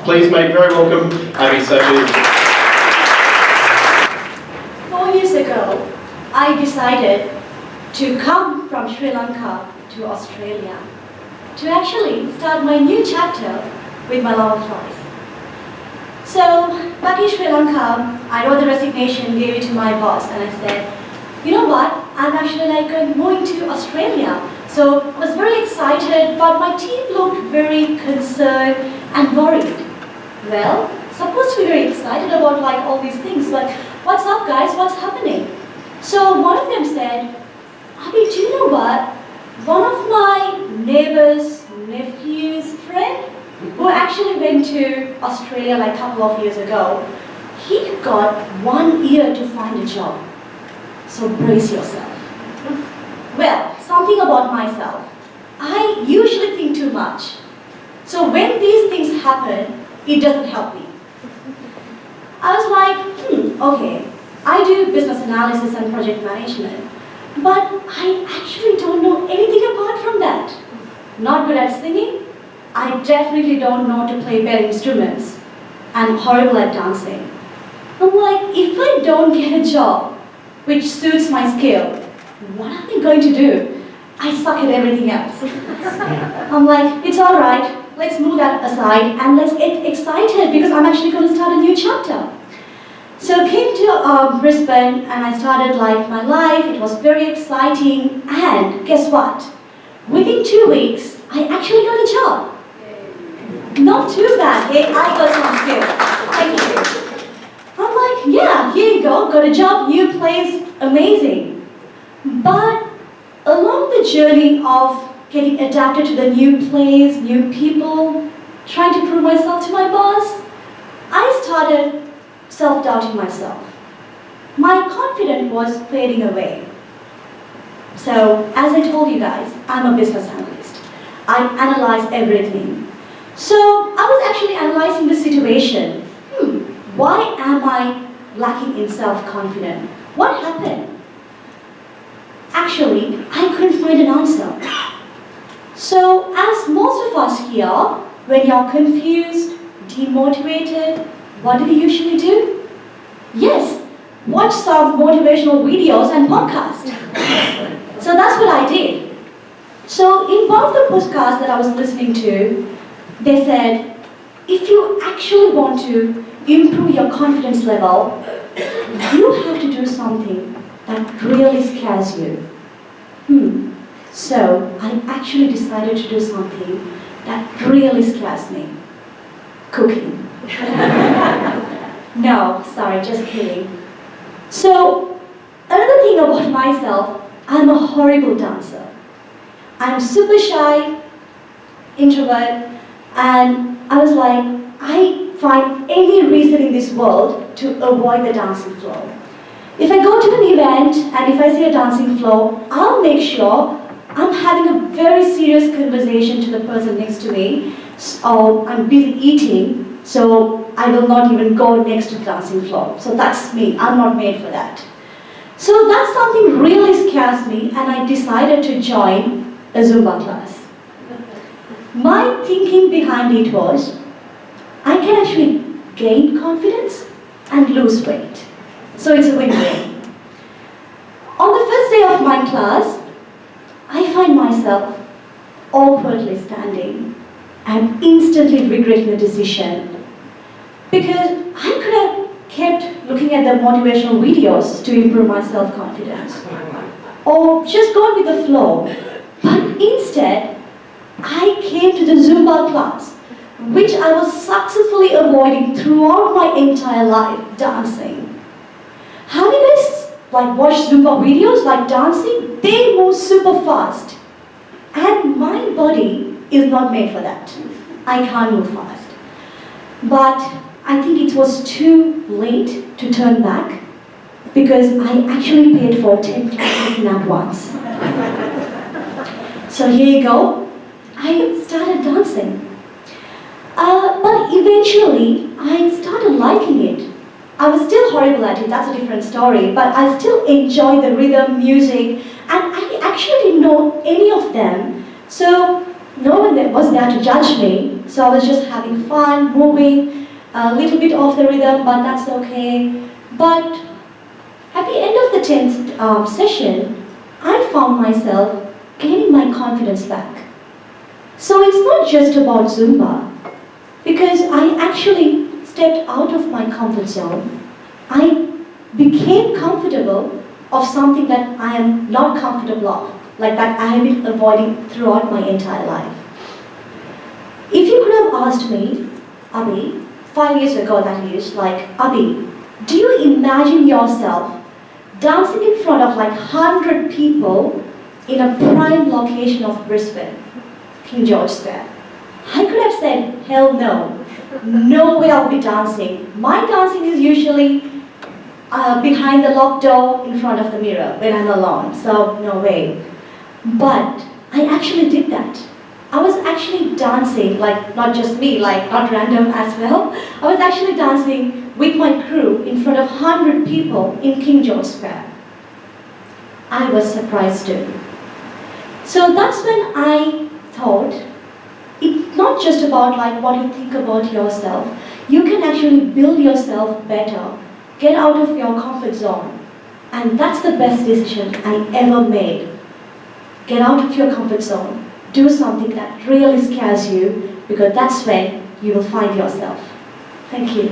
Please make very welcome Abi Sachithanantham. 4 years ago, I decided to come from Sri Lanka to Australia to actually start my new chapter with my love of life. So back in Sri Lanka, I wrote the resignation, gave it to my boss, and I said, you know what, I'm actually moving to Australia. So I was very excited, but my team looked very concerned and worried. Well, supposed to be very excited about all these things, but what's up guys, what's happening? So one of them said, Abi, do you know what? One of my neighbor's nephew's friend, who actually went to Australia a couple of years ago, he got 1 year to find a job. So brace yourself. Well, something about myself. I usually think too much. So when these things happen, it doesn't help me. I was like, okay, I do business analysis and project management, but I actually don't know anything apart from that. Not good at singing. I definitely don't know to play bell instruments. I'm horrible at dancing. I'm like, if I don't get a job which suits my skill, what am I going to do? I suck at everything else. I'm like, it's all right. Let's move that aside and let's get excited because I'm actually going to start a new chapter. So I came to Brisbane and I started my life. It was very exciting, and guess what? Within 2 weeks, I actually got a job. Not too bad, hey, I got some skill. Thank you. I'm like, yeah, here you go, got a job, new place, amazing. But along the journey of getting adapted to the new place, new people, trying to prove myself to my boss, I started self-doubting myself. My confidence was fading away. So, as I told you guys, I'm a business analyst. I analyze everything. So, I was actually analyzing the situation. Why am I lacking in self-confidence? What happened? Actually, I couldn't find an answer. So, as most of us here, when you're confused, demotivated, what do we usually do? Yes, watch some motivational videos and podcasts. So that's what I did. So in one of the podcasts that I was listening to, they said, if you actually want to improve your confidence level, you have to do something that really scares you. So I actually decided to do something that really scares me. Cooking. No, sorry, just kidding. So another thing about myself, I'm a horrible dancer. I'm super shy, introvert, and I was like, I find any reason in this world to avoid the dancing floor. If I go to an event and if I see a dancing floor, I'll make sure I'm having a very serious conversation to the person next to me, or I'm busy eating, so I will not even go next to the dancing floor. So that's me, I'm not made for that. So that's something really scares me, and I decided to join a Zumba class. My thinking behind it was, I can actually gain confidence and lose weight. So it's a win-win. On the first day of my class, I find myself awkwardly standing and instantly regretting the decision, because I could have kept looking at the motivational videos to improve my self-confidence, or just gone with the flow. But instead, I came to the Zumba class, which I was successfully avoiding throughout my entire life, dancing. Have you guys watched Zumba videos dancing? They move super fast. And my body is not made for that. I can't move fast. But I think it was too late to turn back, because I actually paid for 10 classes in advance. So here you go. I started dancing. But eventually, I started liking it. I was still horrible at it, that's a different story, but I still enjoy the rhythm, music, and I actually didn't know any of them. So no one was there to judge me. dancing. So I was just having fun, moving, a little bit off the rhythm, but that's okay. But at the end of the 10th session, I found myself gaining my confidence back. So it's not just about Zumba, because I actually stepped out of my comfort zone. I became comfortable of something that I am not comfortable of, like that I have been avoiding throughout my entire life. If you could have asked me, Abi, 5 years ago that is, like, Abi, do you imagine yourself dancing in front of like 100 people in a prime location of Brisbane, King George Square? I could have said, hell no. No way I'll be dancing. My dancing is usually behind the locked door in front of the mirror when I'm alone, so no way. But I actually did that. I was actually dancing, like not just me, like not random as well. I was actually dancing with my crew in front of 100 people in King George Square. I was surprised too. So that's when I thought, it's not just about like what you think about yourself. You can actually build yourself better. Get out of your comfort zone. And that's the best decision I ever made. Get out of your comfort zone. Do something that really scares you, because that's when you will find yourself. Thank you.